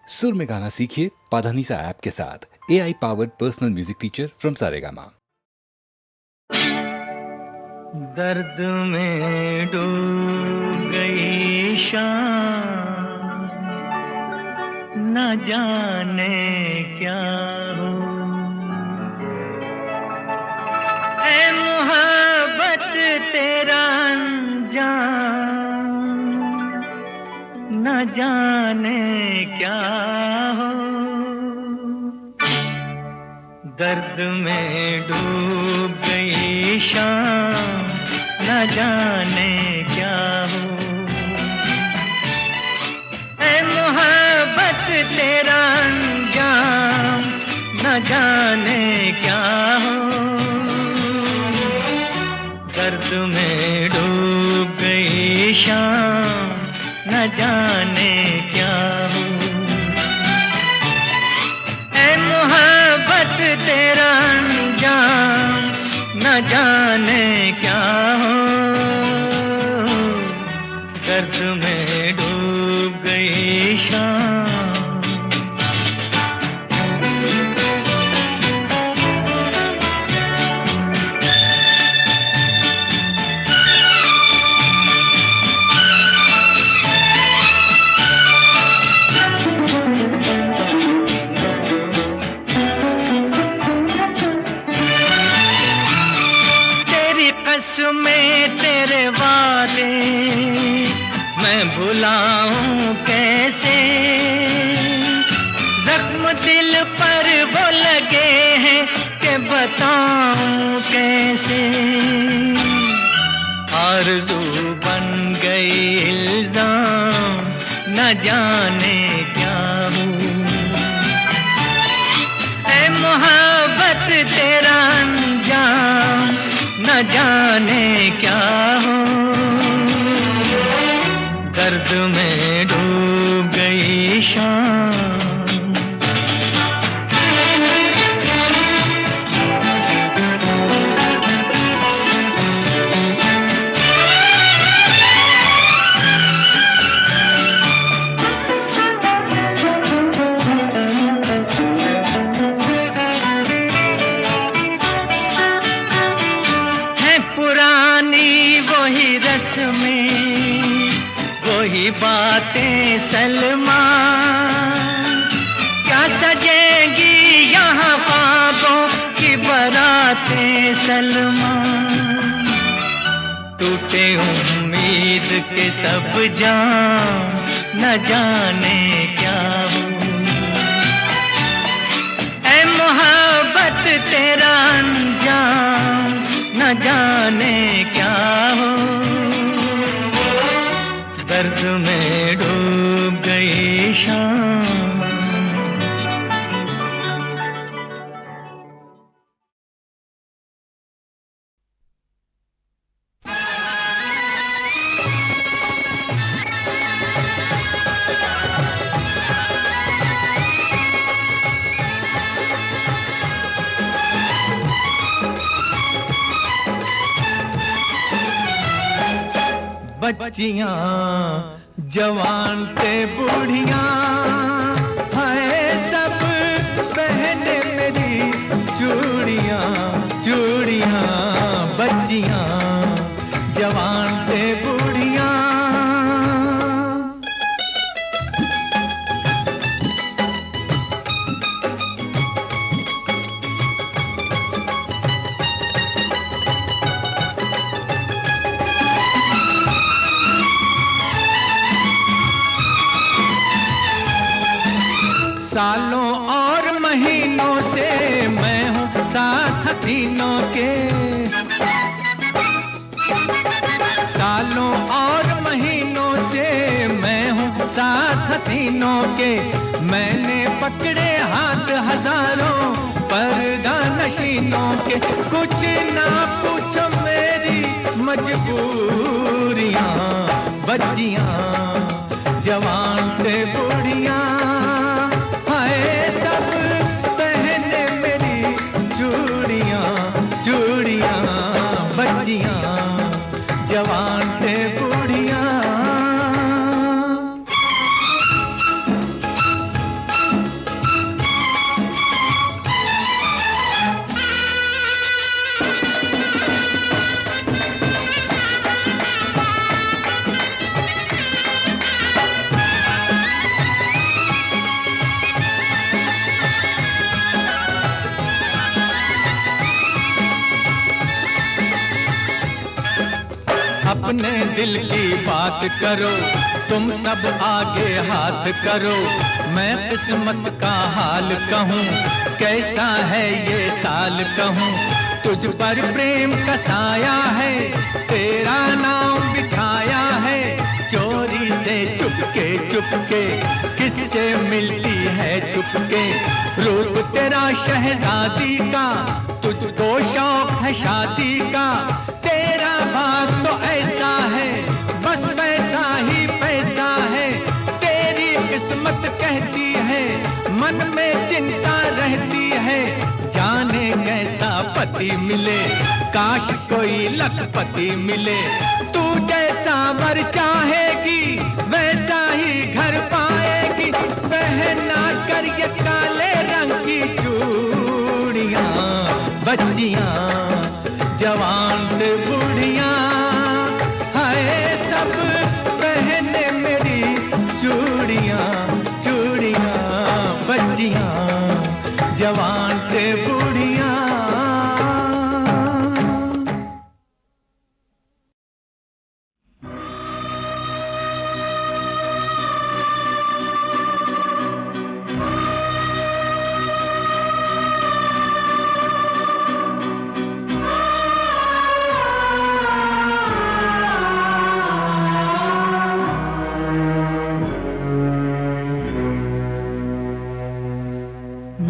सुर में गाना सीखिए पाधानीसा ऐप के साथ। AI powered personal music teacher from Saregama. दर्द में डूब गई शाम, न जाने क्या हो। ऐ मोहब्बत तेरा अंजाम, न जाने क्या हो। दर्द में डूब गई शाम, न जाने क्या हो। ऐ मोहब्बत तेरा अंजाम, न जाने क्या हो। दर्द में डूब गई शाम, न जाने क्या हो। ऐ मोहब्बत तेरा अंजाम, न जाने क्या हो। दर्द में डूब गई शाम। में तेरे वादे मैं भुलाऊं कैसे। जख्म दिल पर वो लगे हैं कि बताऊं कैसे। आरज़ू बन गई इल्ज़ाम, न जाने क्या हो। ऐ मोहब्बत तेरा अंजाम, न जाने क्या हो। दर्द में डूब गई शाम। वही बातें सलमा, क्या सजेंगी यहाँ ख्वाबों की बारातें सलमा। टूटे उम्मीद के सब जाम, न जाने क्या हो। ऐ मोहब्बत तेरा अंजाम, न जाने क्या हो। दर्द में डूब गई शाम। बच्चियां जवान ते बूढ़ियां, हाय सब पहने मेरी चूड़ियां चूड़ियां। बच्चियां जवान ते बूढ़ियां, सालों और महीनों से मैं हूँ साथ हसीनों के। सालों और महीनों से मैं हूँ साथ हसीनों के। मैंने पकड़े हाथ हजारों पर्दा नशीनों के। कुछ ना पूछो मेरी मजबूरियां। बच्चियां जवान ते बूढ़ियां, सब पहने मेरी चूड़ियां चूड़ियां। बच्चियां जवान ते बूढ़ियां। अपने दिल की बात करो, तुम सब आगे हाथ करो। मैं किस्मत का हाल कहूँ, कैसा है ये साल कहूँ। तुझ पर प्रेम का साया है, तेरा नाम बिछाया है। चोरी से चुपके चुपके किससे मिलती है चुपके। रूप तेरा शहजादी का, तुझको शौक है शादी का। तेरा भाग तो ऐसा है, बस पैसा ही पैसा है। तेरी किस्मत कहती है, मन में चिंता रहती है। जाने कैसा पति मिले, काश कोई लखपति मिले। तू जैसा वर चाहेगी, वैसा ही घर पाएगी। पहना कर ये काले रंग की चूड़ियां, बच्चियां जवान से बूढ़ियां, हाय सब पहने मेरी चूड़ियां चूड़ियां। बच्चियां जवान से बूढ़ियां।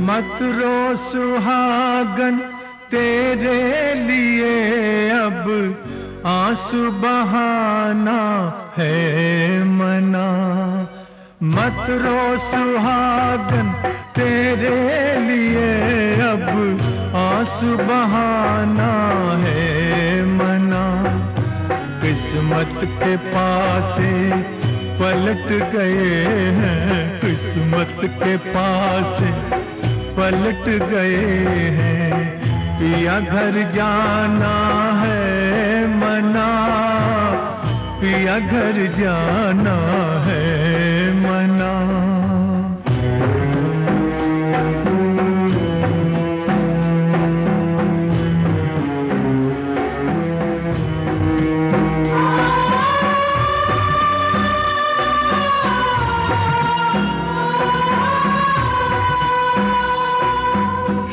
मत रो सुहागन, तेरे लिए अब आंसू बहाना है मना। मत रो सुहागन, तेरे लिए अब आंसू बहाना है मना। किस्मत के पासे पलट गए हैं, किस्मत के पासे पलट गए हैं। पिया घर जाना है मना, पिया घर जाना है मना।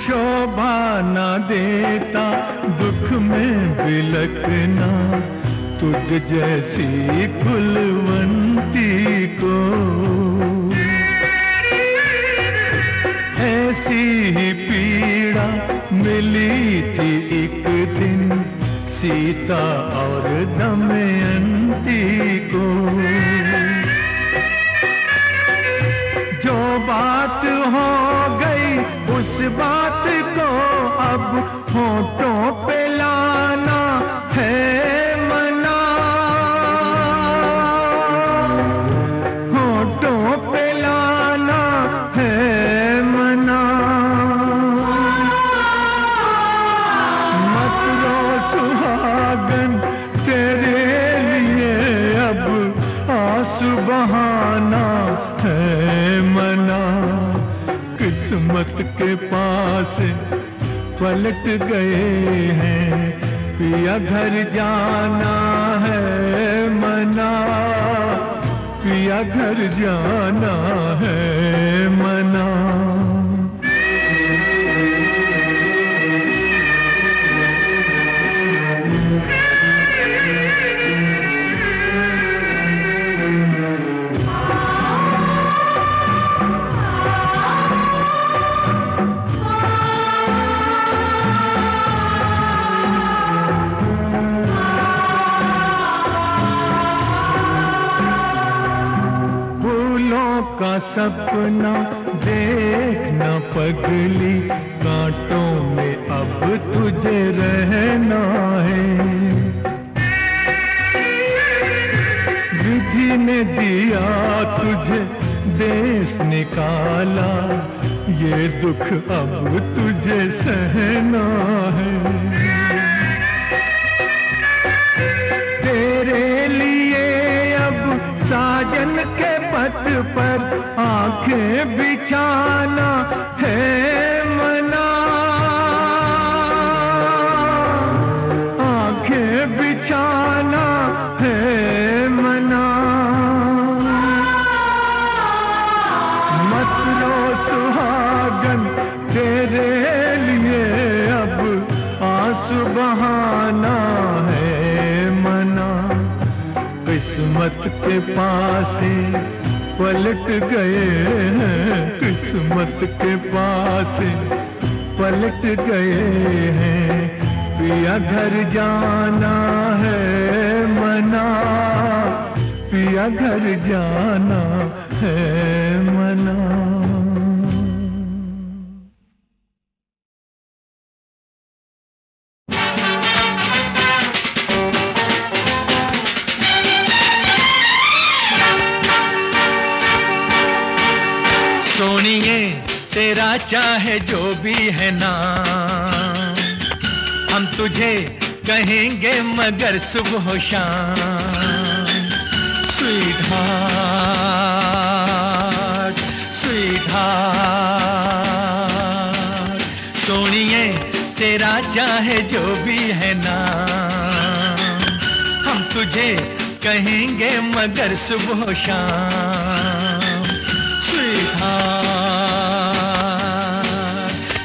शोभा न देता दुख में बिलखना, तुझ जैसी कुलवंती को। ऐसी ही पीड़ा मिली थी एक दिन सीता और दमयंती को। जो बात हो गई उस बात को अब होठों पे लाना है मना। होठों पे लाना है मना। मत रो सुहागन, तेरे लिए अब आंसू बहाना है मना। किस्मत के पास पलट गए हैं, पिया घर जाना है मना, पिया घर जाना है मना। का सपना देखना पगली, कांटों में अब तुझे रहना है। विधि ने दिया तुझे देश निकाला, ये दुख अब तुझे सहना है। तेरे लिए अब साजन के पथ पर आंखें बिछाना है मना। आंखें बिछाना मत रो सुहागन, तेरे लिए अब आंसू बहाना है मना। किस्मत के पासे पलट गए हैं, किस्मत के पासे पलट गए हैं। पिया घर जाना है मना, पिया घर जाना है मना। सोनिए तेरा चाहे जो भी है नाम, हम तुझे कहेंगे मगर सुबह शाम। Sweetheart, sweetheart. सोनिए तेरा चाहे जो भी है नाम, हम तुझे कहेंगे मगर सुबह शाम। Sweetheart,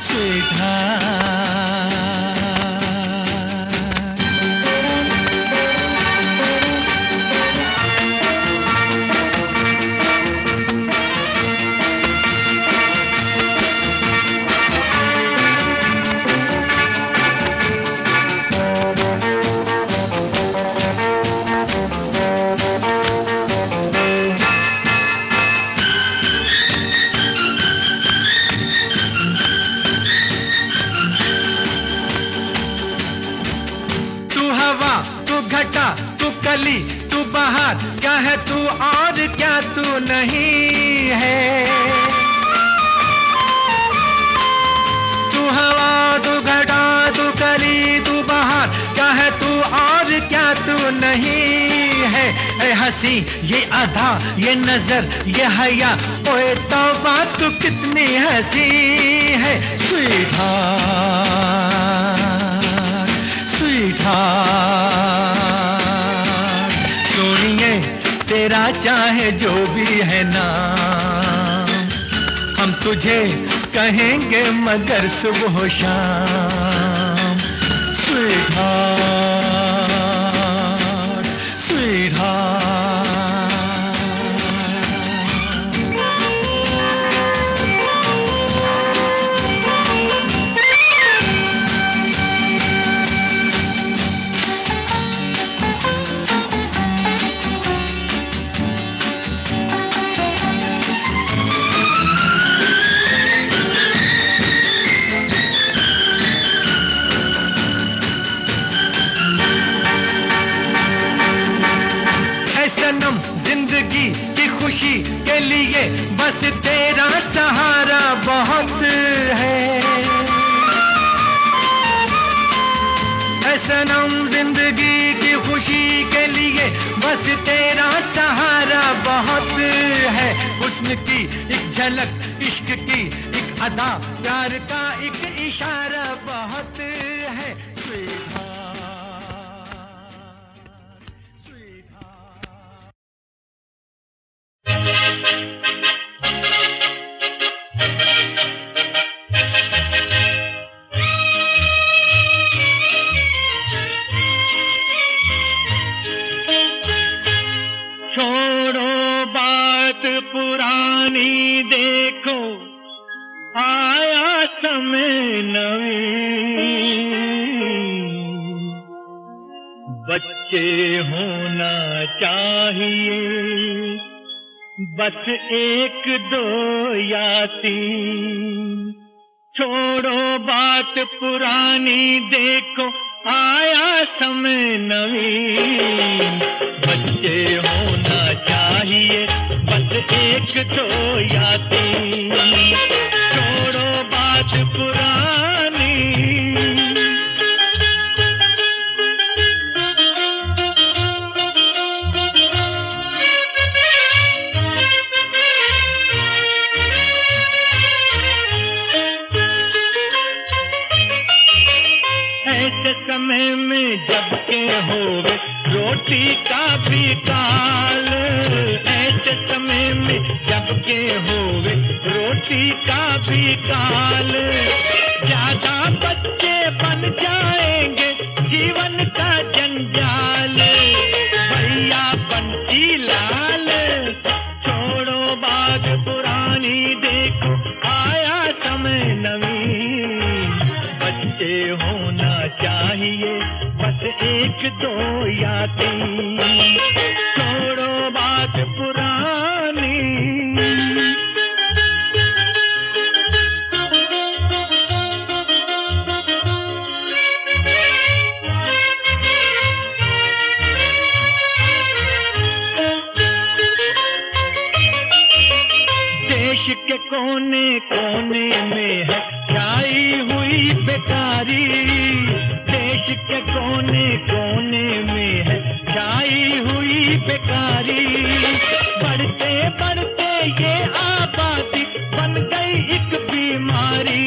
sweet heart. तू कली, तू बहार, क्या है तू और क्या तू नहीं है। तू हवा, तू घटा, तू कली, तू बहार, क्या है तू और क्या तू नहीं है। ए हंसी ये अदा, ये नजर, ये हया, ओए तौबा तू कितनी हंसी है। Sweetheart, sweetheart. सोनिए तेरा चाहे जो भी है नाम, हम तुझे कहेंगे मगर सुबह शाम। Sweetheart, sweet heart. जिंदगी की खुशी के लिए बस तेरा सहारा बहुत है। ऐ सनम जिंदगी की खुशी के लिए बस तेरा सहारा बहुत है। हुस्न की एक झलक, इश्क की एक अदा, प्यार का एक इशारा बहुत है। स्वीट पुरानी देखो, आया समय नवीन। बच्चे होना चाहिए बस एक दो या तीन। छोड़ो बात पुरानी देखो, आया समय नवीन। बच्चे होना चाहिए बस एक दो या तीन। छोड़ो बात पुरानी, ऐसे समय में जब के होवे रोटी का भी काल। ऐसे समय में जब के होवे किसी का भी काल, ज्यादा बच्चे बन जाएंगे जीवन का जंजाल। भैया बंटी लाल छोड़ो बात पुरानी, देखो आया समय नवीन। बच्चे होना चाहिए बस एक दो या तीन, छोड़ो बात पुरानी। देश के कोने कोने में है छाई हुई बेकारी, देश के कोने कोने में है छाई हुई बेकारी। बढ़ते बढ़ते ये आबादी बन गई एक बीमारी,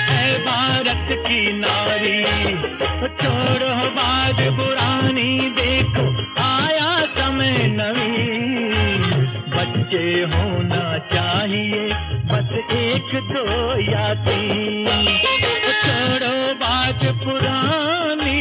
है भारत की नारी। छोड़ो बात पुरानी, देखो आया समय नवीन। बच्चे होना चाहिए बस एक दो या तीन, छोड़ो बात पुरानी।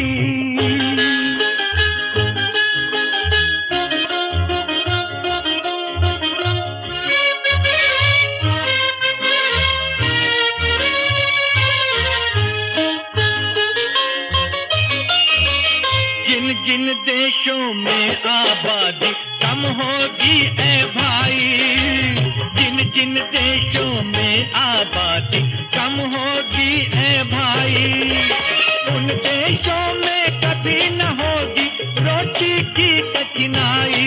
जिन जिन देशों में आबादी कम होगी ए भाई, जिन जिन देशों में आबादी कम होगी ए भाई, उन देशों में कभी न होगी रोटी की कठिनाई।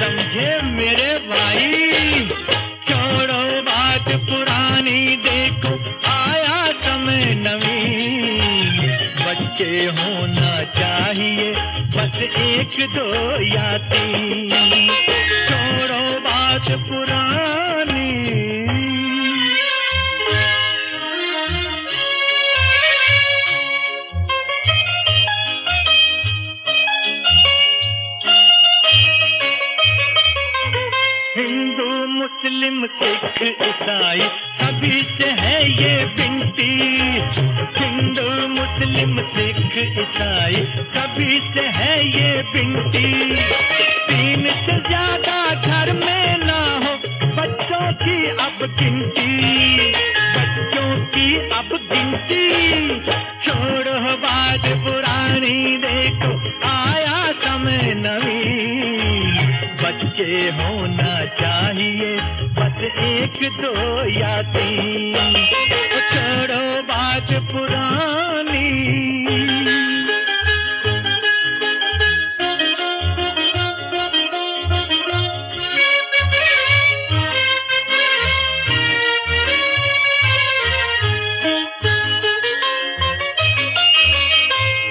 समझे मेरे भाई, छोड़ो बात पुरानी, देखो आया समय नवीन। बच्चे होना चाहिए बस एक दो या तीन, छोड़ो बात पुरानी। हिंदू मुस्लिम सिख ईसाई सभी से है ये विनती, हिंदू मुस्लिम सिख ईसाई सभी से है ये विनती। तीन से ज्यादा घर में ना हो बच्चों की अब गिनती, बच्चों की अब गिनती। छोड़ो बात पुरानी, देखो आया समय नवीन। बच्चे होना चाहिए बस एक दो या तीन, छोड़ो बात पुरानी।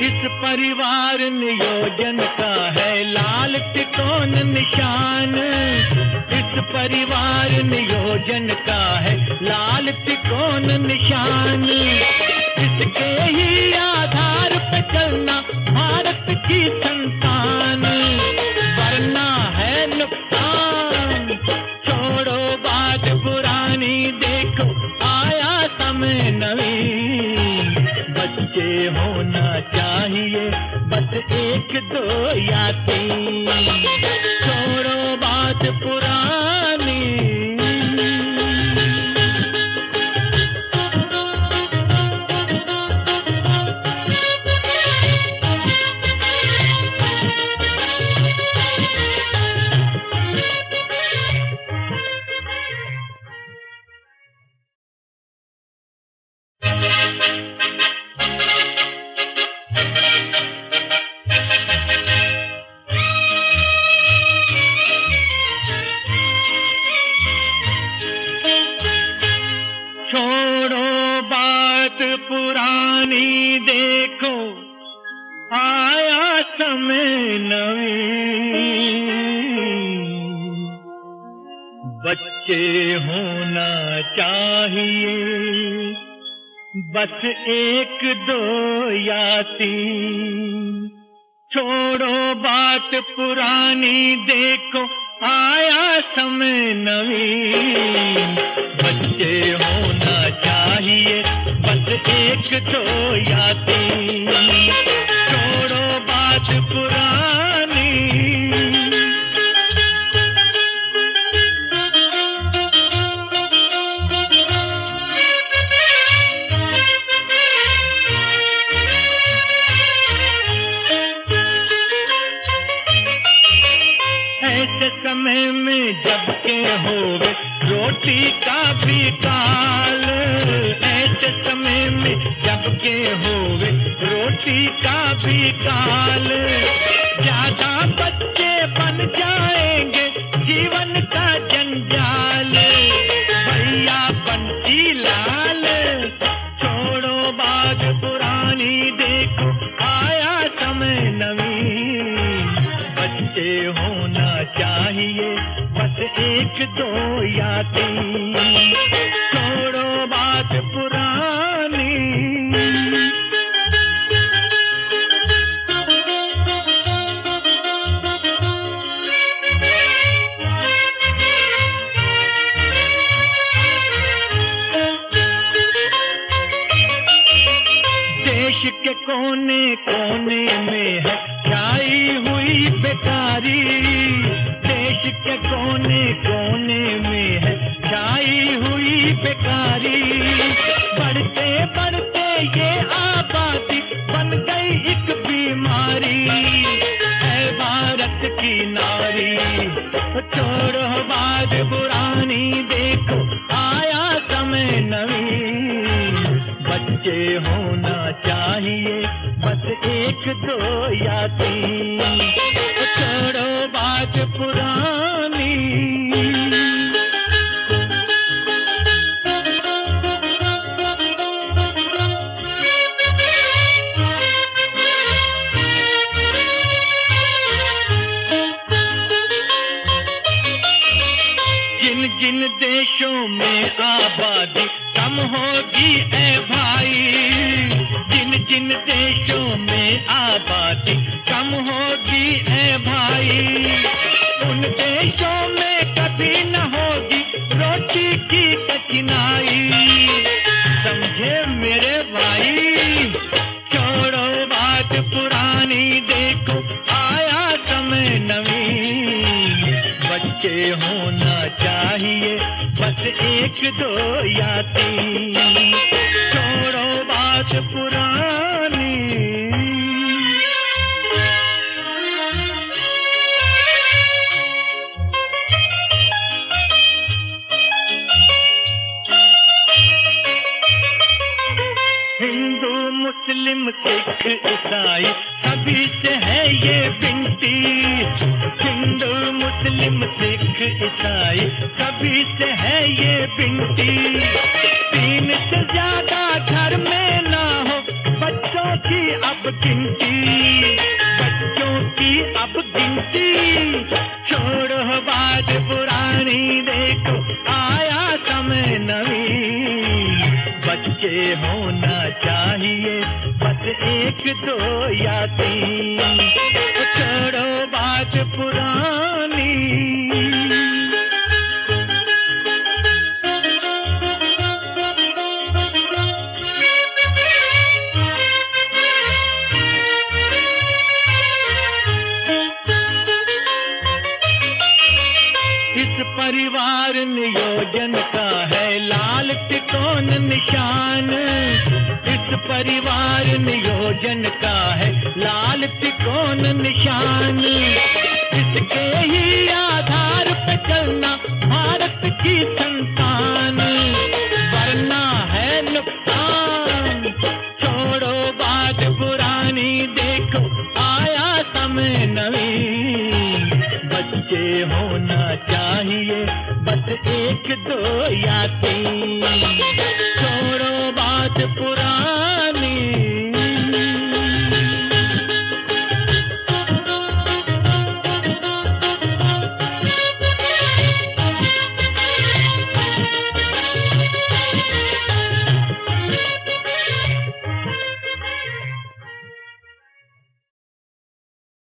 इस परिवार नियोजन का है लाल तिकोन निशान, इस परिवार नियोजन का है लाल तिकोन निशान। इसके ही आधार पे चलना भारत की संतान, वरना है नुकसान। छोड़ो बात पुरानी, देखो आया समय नवीन। बच्चे होना चाहिए बस एक दो या तीन, छोड़ो बात पुरानी। पुरानी, देखो आया समय नवीन। बच्चे होना चाहिए बस एक दो या तीन, छोड़ो बात पुरानी, देखो आया समय नवीन। एक दो या तीन, छोड़ो बात पुरानी। ऐसे समय में जब के होवे रोटी का भी काल, ऐसे समय में जब के होवे रोटी का भी काल, ज्यादा बच्चे बन जाएंगे जीवन का जंजाल। भैया बंटी लाल छोड़ो बात पुरानी, देखो आया समय नवीन। बच्चे होना चाहिए बस एक दो या तीन, छोड़ो बात पुरानी। देश के कोने कोने में है छाई हुई बेकारी, देश के कोने कोने में है छाई हुई बेकारी। बढ़ते बढ़ते ये आबादी बन गई एक बीमारी, है भारत की नारी। छोड़ो बात पुरानी, देखो आया समय नवीन। बच्चे होना चाहिए बस एक दो या तीन, छोड़ो बात पुरानी। जिन जिन देशों में आबादी कम होगी ए भाई, जिन जिन देशों में आबादी कम होगी ए भाई, उन देशों में कभी न होगी रोटी की कठिनाई। समझे मेरे भाई, छोड़ो बात पुरानी, देखो आया समय नवीन। बच्चे होना चाहिए बस एक दो या तीन, छोड़ो बात पुरानी। हिंदू मुस्लिम सिख ईसाई सभी से है ये विनती, हिंदू मुस्लिम सिख ईसाई सभी से है ये विनती। तीन से ज्यादा घर में ना हो बच्चों की अब गिनती, बच्चों की अब गिनती। छोड़ो बात पुरानी, देखो आया समय नवीन। बच्चे होना चाहिए बस एक दो या तीन, छोड़ो बात पुरानी। इस परिवार नियोजन का है लाल त्रिकोण निशान, इस परिवार नियोजन का है लाल त्रिकोण निशान। इसके ही आधार पे चलना भारत की संतान, वरना है नुकसान। छोड़ो बात पुरानी, देखो आया समय नवीन। बच्चे होना चाहिए बस एक दो या तीन, छोड़ो बात पुरानी।